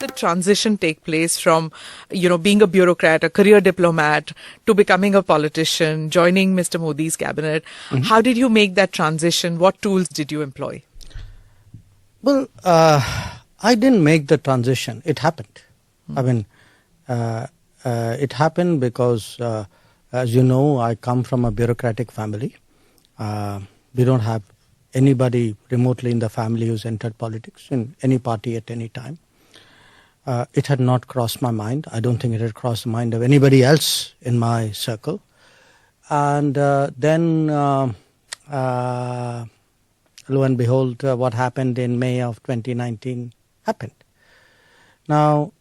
the transition take place from, being a bureaucrat, a career diplomat, to becoming a politician, joining Mr. Modi's cabinet? Mm-hmm. How did you make that transition? What tools did you employ? Well, I didn't make the transition. It happened. Mm-hmm. I mean, it happened because, as you know, I come from a bureaucratic family. We don't have anybody remotely in the family who's entered politics in any party at any time. It had not crossed my mind. I don't think it had crossed the mind of anybody else in my circle. And then, lo and behold, what happened in May of 2019 happened. Now,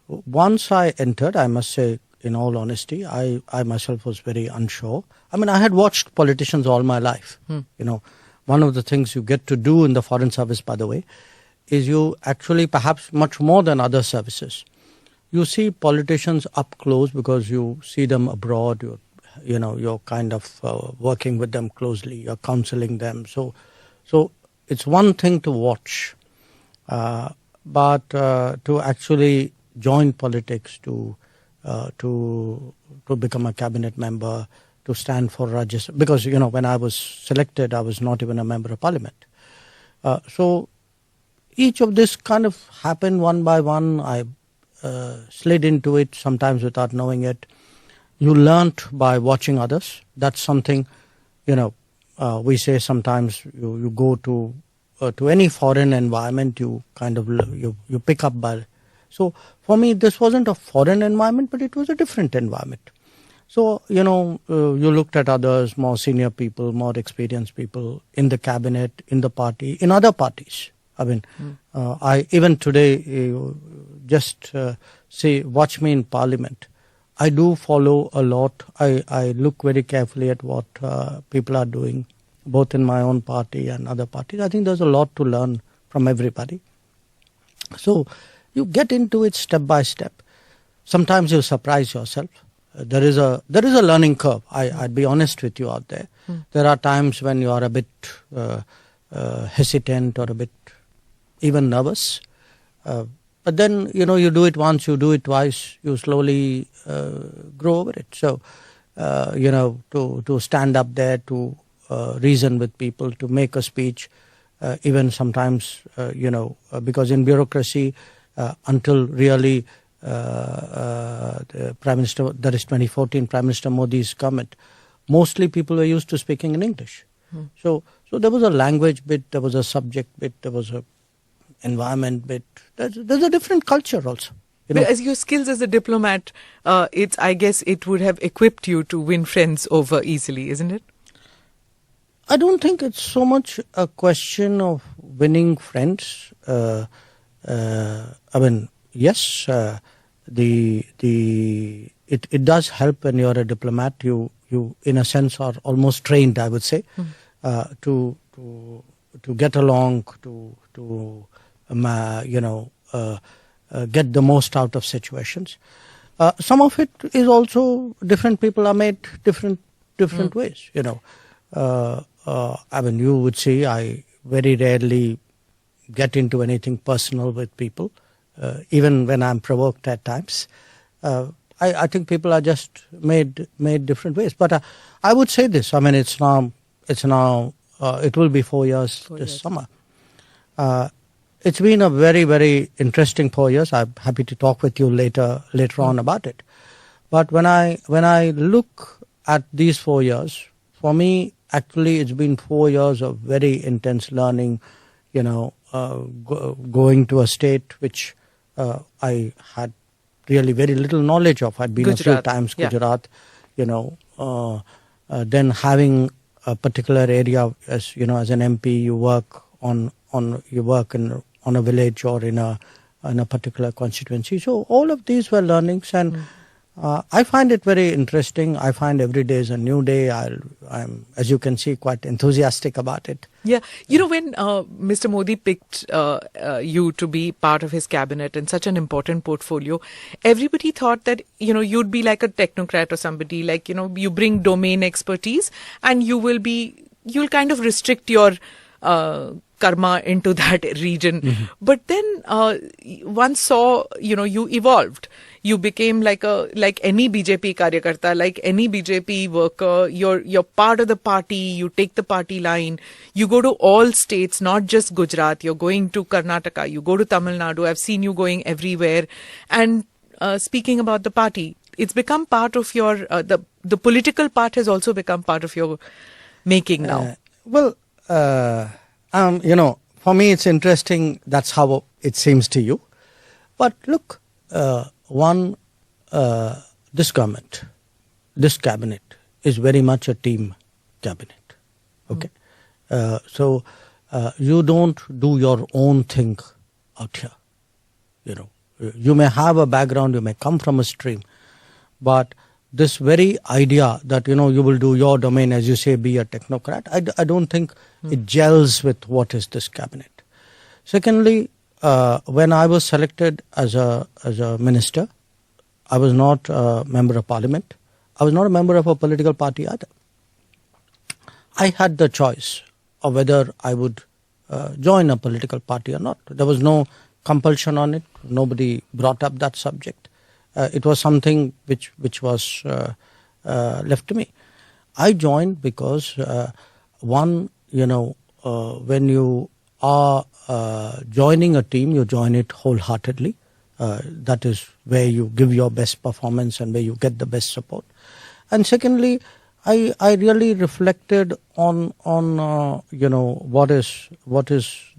once I entered, I must say, in all honesty, I myself was very unsure. I mean, I had watched politicians all my life. One of the things you get to do in the Foreign Service, by the way, is you actually, perhaps much more than other services, you see politicians up close because you see them abroad. You're kind of working with them closely. You're counseling them. So it's one thing to watch, but to actually join politics, to become a cabinet member, to stand for Rajya Sabha, because when I was selected, I was not even a member of parliament. So each of this kind of happened one by one. I slid into it, sometimes without knowing it. You learnt by watching others. That's something, we say sometimes you go to any foreign environment, you kind of you pick up by. So for me, this wasn't a foreign environment, but it was a different environment. So, you looked at others, more senior people, more experienced people in the cabinet, in the party, in other parties. I mean, I even today, just watch me in parliament. I do follow a lot. I look very carefully at what people are doing, both in my own party and other parties. I think there's a lot to learn from everybody. So you get into it step by step. Sometimes you surprise yourself. There is a learning curve. I'd be honest with you out there. There are times when you are a bit hesitant or a bit even nervous. But then, you do it once, you do it twice, you slowly grow over it. So, to stand up there, to reason with people, to make a speech, even sometimes, because in bureaucracy, until really the Prime Minister, that is 2014, Prime Minister Modi's government, mostly people were used to speaking in English. So there was a language bit, there was a subject bit, there was a environment bit. There's a different culture also. But as your skills as a diplomat, I guess it would have equipped you to win friends over easily, isn't it? I don't think it's so much a question of winning friends. I mean, yes, it does help when you're a diplomat. You in a sense are almost trained, I would say, to get along, to get the most out of situations. Some of it is also different people are made different ways. I mean, you would see I very rarely get into anything personal with people, even when I'm provoked at times. I think people are just made different ways. But I would say this. I mean, it will be 4 years this summer. It's been a very, very interesting 4 years. I'm happy to talk with you later on about it. But when I look at these 4 years, for me, actually, it's been 4 years of very intense learning. Going to a state which I had really very little knowledge of. I'd been Gujarat. A few times Gujarat. Then having a particular area, as an MP, you work on a village or in a particular constituency. So all of these were learnings, and I find it very interesting. I find every day is a new day. I'm, as you can see, quite enthusiastic about it. Yeah. When Mr. Modi picked you to be part of his cabinet in such an important portfolio, everybody thought that, you'd be like a technocrat or somebody, like, you bring domain expertise and you'll kind of restrict your karma into that region. But then one saw, you evolved. You became like any BJP karyakarta, like any BJP worker. You're part of the party. You take the party line. You go to all states, not just Gujarat. You're going to Karnataka. You go to Tamil Nadu. I've seen you going everywhere. And speaking about the party, it's become part of your the political part has also become part of your making now. For me it's interesting. That's how it seems to you. But look. This government, this cabinet is very much a team cabinet. Okay. So you don't do your own thing out here. You may have a background, you may come from a stream, but this very idea that, you will do your domain, as you say, be a technocrat, I don't think it gels with what is this cabinet. Secondly, when I was selected as a minister, I was not a member of parliament. I was not a member of a political party either. I had the choice of whether I would join a political party or not. There was no compulsion on it. Nobody brought up that subject. It was something which was left to me. I joined because when you are joining a team, you join it wholeheartedly. That is where you give your best performance and where you get the best support. And secondly, I really reflected on what is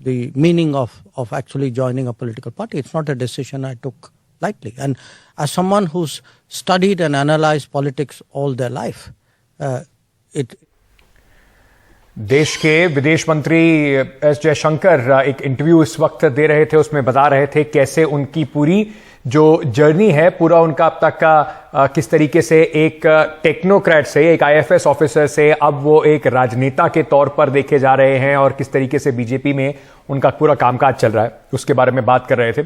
the meaning of actually joining a political party. It's not a decision I took lightly. And as someone who's studied and analyzed politics all their life, देश के विदेश मंत्री S Jaishankar एक interview इस वक्त दे रहे थे, उसमें बता रहे थे कैसे उनकी पूरी जो जर्नी है, पूरा उनका अब तक का किस तरीके से एक टेक्नोक्रेट से, एक आईएफएस ऑफिसर से अब वो एक राजनेता के तौर पर देखे जा रहे हैं और किस तरीके से बीजेपी में उनका पूरा कामकाज चल रहा है, उसके बारे में बात कर रहे थे।